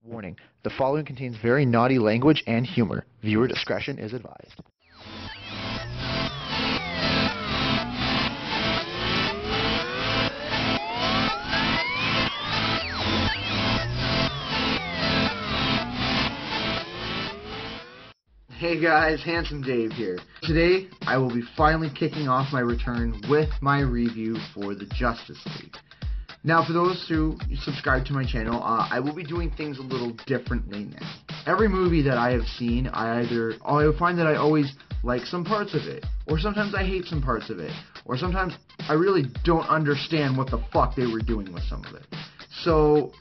Warning, the following contains very naughty language and humor. Viewer discretion is advised. Hey guys, Handsome Dave here. Today, I will be finally kicking off my return with my review for the Justice League. Now, for those who subscribe to my channel, I will be doing things a little differently now. Every movie that I have seen, I find that I always like some parts of it, or sometimes I hate some parts of it, or sometimes I really don't understand what the fuck they were doing with some of it. So,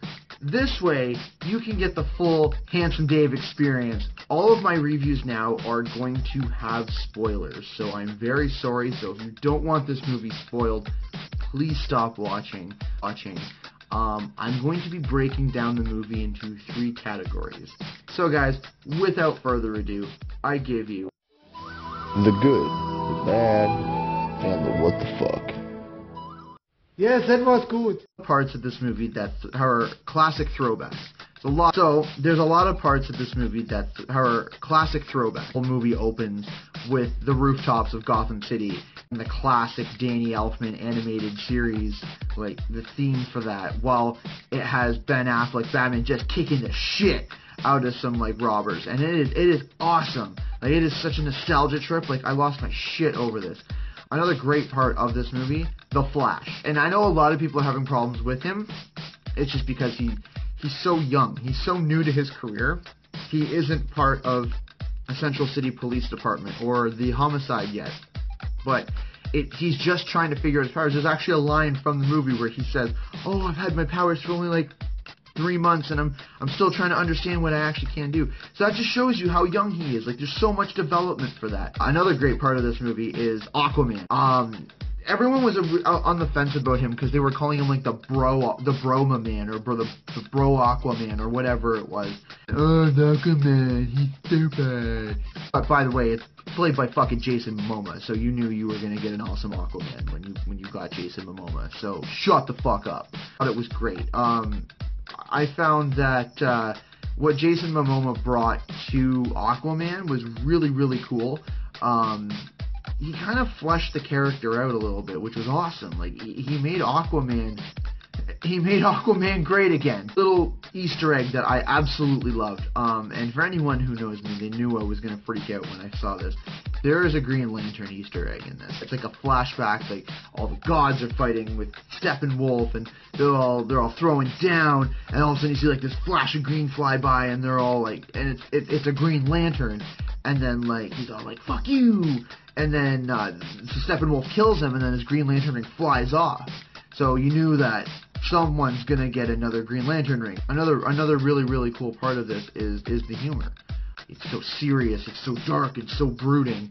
this way, you can get the full Handsome Dave experience. All of my reviews now are going to have spoilers, so I'm very sorry. So if you don't want this movie spoiled, please stop watching. I'm going to be breaking down the movie into 3 categories. So guys, without further ado, I give you the good, the bad, and the what the fuck. Yes, that was good. Parts of this movie that are classic throwbacks. So there's a lot of parts of this movie that are classic throwbacks. The whole movie opens with the rooftops of Gotham City and the classic Danny Elfman animated series, like the theme for that, while it has Ben Affleck, Batman, just kicking the shit out of some like robbers, and it is awesome. Like, it is such a nostalgia trip. Like, I lost my shit over this. Another great part of this movie, The Flash. And I know a lot of people are having problems with him. It's just because he's so young. He's so new to his career. He isn't part of a Central City Police Department or the homicide yet. But he's just trying to figure out his powers. There's actually a line from the movie where he says, "Oh, I've had my powers for only like 3 months, and I'm still trying to understand what I actually can do." So that just shows you how young he is. Like, there's so much development for that. Another great part of this movie is Aquaman. Everyone was on the fence about him because they were calling him like the Broma Man, or the Bro Aquaman, or whatever it was. Oh, the Aquaman, he's stupid. But by the way, it's played by fucking Jason Momoa, so you knew you were gonna get an awesome Aquaman when you got Jason Momoa. So shut the fuck up. But it was great. I found that what Jason Momoa brought to Aquaman was really, really cool. He kind of fleshed the character out a little bit, which was awesome. Like, he made Aquaman great again. Little Easter egg that I absolutely loved. And for anyone who knows me, they knew I was gonna freak out when I saw this. There is a Green Lantern Easter egg in this. It's like a flashback, like all the gods are fighting with Steppenwolf, and they're all throwing down, and all of a sudden you see like this flash of green fly by, and they're all like, and it's a Green Lantern, and then like he's all like, "Fuck you," and then Steppenwolf kills him, and then his Green Lantern ring flies off. So you knew that someone's gonna get another Green Lantern ring. Another really, really cool part of this is the humor. It's so serious, it's so dark, it's so brooding,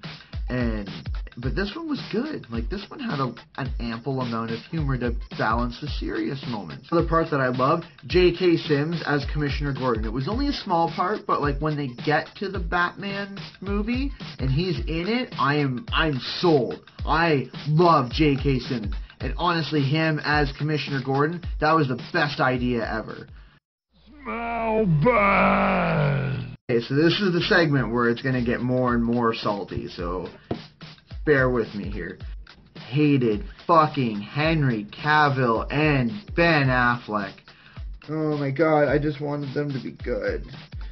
but this one was good. Like, this one had an ample amount of humor to balance the serious moments. Other parts that I loved, J.K. Sims as Commissioner Gordon. It was only a small part, but like when they get to the Batman movie and he's in it, I'm sold. I love J.K. Sims. And honestly, him as Commissioner Gordon, that was the best idea ever. Smell bad. Okay, so this is the segment where it's going to get more and more salty, so bear with me here. Hated fucking Henry Cavill and Ben Affleck. Oh my god, I just wanted them to be good.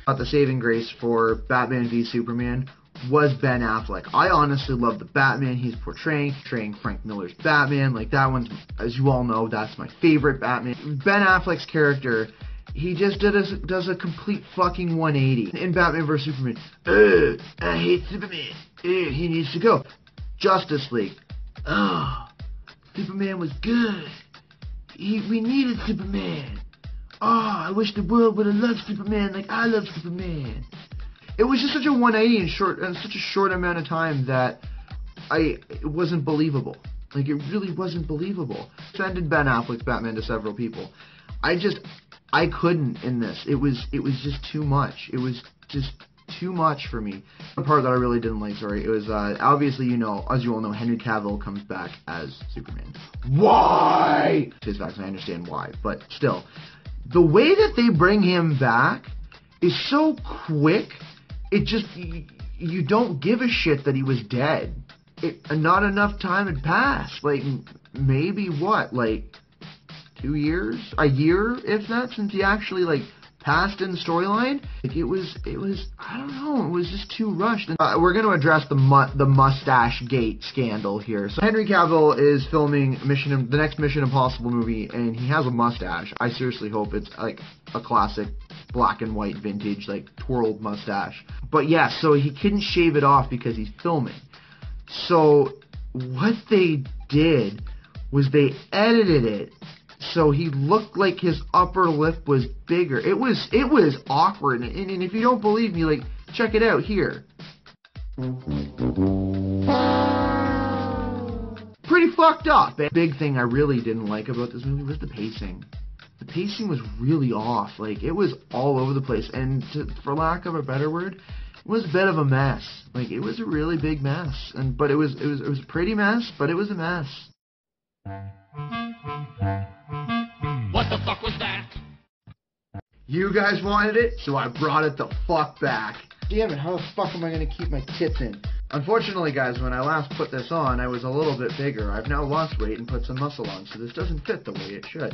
The saving grace for Batman v Superman was Ben Affleck. I honestly love the Batman he's portraying Frank Miller's Batman. Like, that one's, as you all know, that's my favorite Batman. Ben Affleck's character, he just does a complete fucking 180. In Batman vs. Superman, I hate Superman. He needs to go. Justice League, Superman was good. We needed Superman. I wish the world would have loved Superman like I love Superman. It was just such a 180 in such a short amount of time that it wasn't believable. Like, it really wasn't believable. Defended Ben Affleck's Batman to several people. I couldn't in this. It was just too much. It was just too much for me. The part that I really didn't like, it was, obviously, as you all know, Henry Cavill comes back as Superman. Why? His facts, I understand why, but still. The way that they bring him back is so quick. It just, you don't give a shit that he was dead. Not enough time had passed. Like, maybe what, like 2 years? A year, if that, since he actually, like, passed in the storyline. Like, it was, I don't know, it was just too rushed. We're going to address the mustache gate scandal here. So Henry Cavill is filming the next Mission Impossible movie, and he has a mustache. I seriously hope it's like a classic black and white vintage, like, twirled mustache. But yeah, so he couldn't shave it off because he's filming. So what they did was they edited it so he looked like his upper lip was bigger. It was awkward. And if you don't believe me, like, check it out here. Pretty fucked up. Big thing I really didn't like about this movie was the pacing. The pacing was really off. Like, it was all over the place. And for lack of a better word, it was a bit of a mess. Like, it was a really big mess. But it was a pretty mess, but it was a mess. What the fuck was that? You guys wanted it, so I brought it the fuck back. Damn it, how the fuck am I going to keep my tits in? Unfortunately, guys, when I last put this on, I was a little bit bigger. I've now lost weight and put some muscle on, so this doesn't fit the way it should.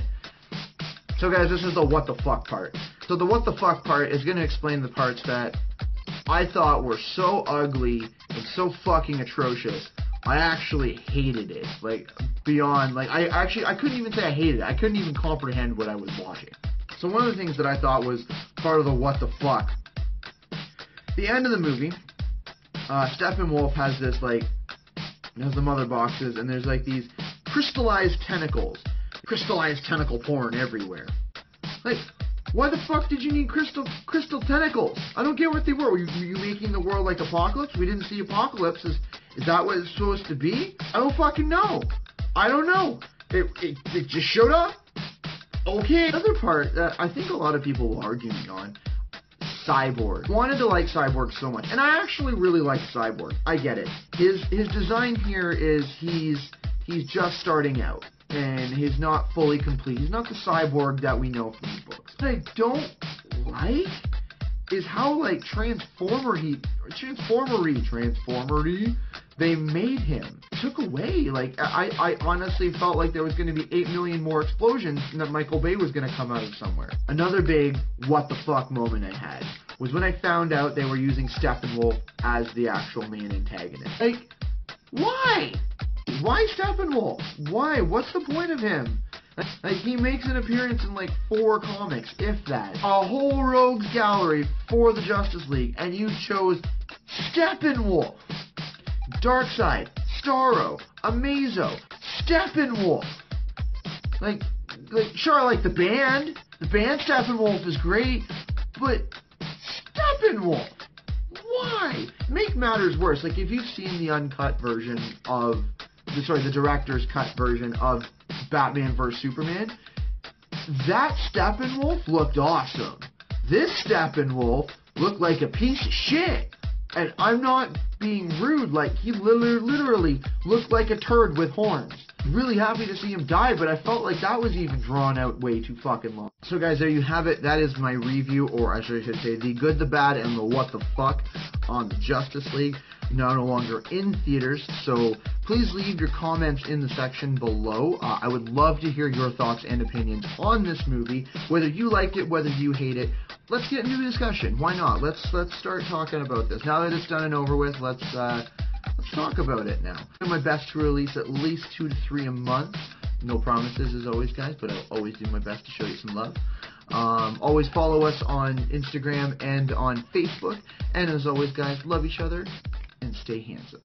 So guys, this is the what the fuck part. So the what the fuck part is going to explain the parts that I thought were so ugly and so fucking atrocious. I actually hated it, like, beyond, like, I couldn't even say I hated it. I couldn't even comprehend what I was watching. So one of the things that I thought was part of the what the fuck, the end of the movie, Steppenwolf has this, like, has the mother boxes, and there's, like, these crystallized tentacles. Crystallized tentacle porn everywhere. Like, why the fuck did you need crystal tentacles? I don't get what they were. Were you making the world like Apocalypse? We didn't see Apocalypse. Is that what it's supposed to be? I don't fucking know. I don't know. It just showed up. Okay. Another part that I think a lot of people will argue me on, Cyborg. Wanted to like Cyborg so much, and I actually really like Cyborg. I get it. His design here is he's just starting out, and he's not fully complete. He's not the Cyborg that we know from the books. What I don't like is how, like, transformery they made him. Took away. Like, I honestly felt like there was going to be 8 million more explosions and that Michael Bay was going to come out of somewhere. Another big what the fuck moment I had was when I found out they were using Steppenwolf as the actual main antagonist. Like, why? Why Steppenwolf? Why? What's the point of him? Like, he makes an appearance in, like, 4 comics, if that. A whole rogues gallery for the Justice League, and you chose Steppenwolf. Darkseid, Starro, Amazo, Steppenwolf. Like, sure, I like the band. The band Steppenwolf is great, but Steppenwolf? Why? Make matters worse. Like, if you've seen the uncut version of, the director's cut version of Batman vs. Superman, that Steppenwolf looked awesome. This Steppenwolf looked like a piece of shit. And I'm not being rude, like, he literally looked like a turd with horns. Really happy to see him die, but I felt like that was even drawn out way too fucking long. So guys, there you have it. That is my review, or I should say the good, the bad, and the what the fuck on the Justice League. No longer in theaters, so please leave your comments in the section below. I would love to hear your thoughts and opinions on this movie, whether you liked it, whether you hate it. Let's get into a discussion. Why not? Let's start talking about this. Now that it's done and over with, let's talk about it now. I'm doing my best to release at least 2 to 3 a month. No promises as always, guys, but I'll always do my best to show you some love. Always follow us on Instagram and on Facebook. And as always, guys, love each other and stay handsome.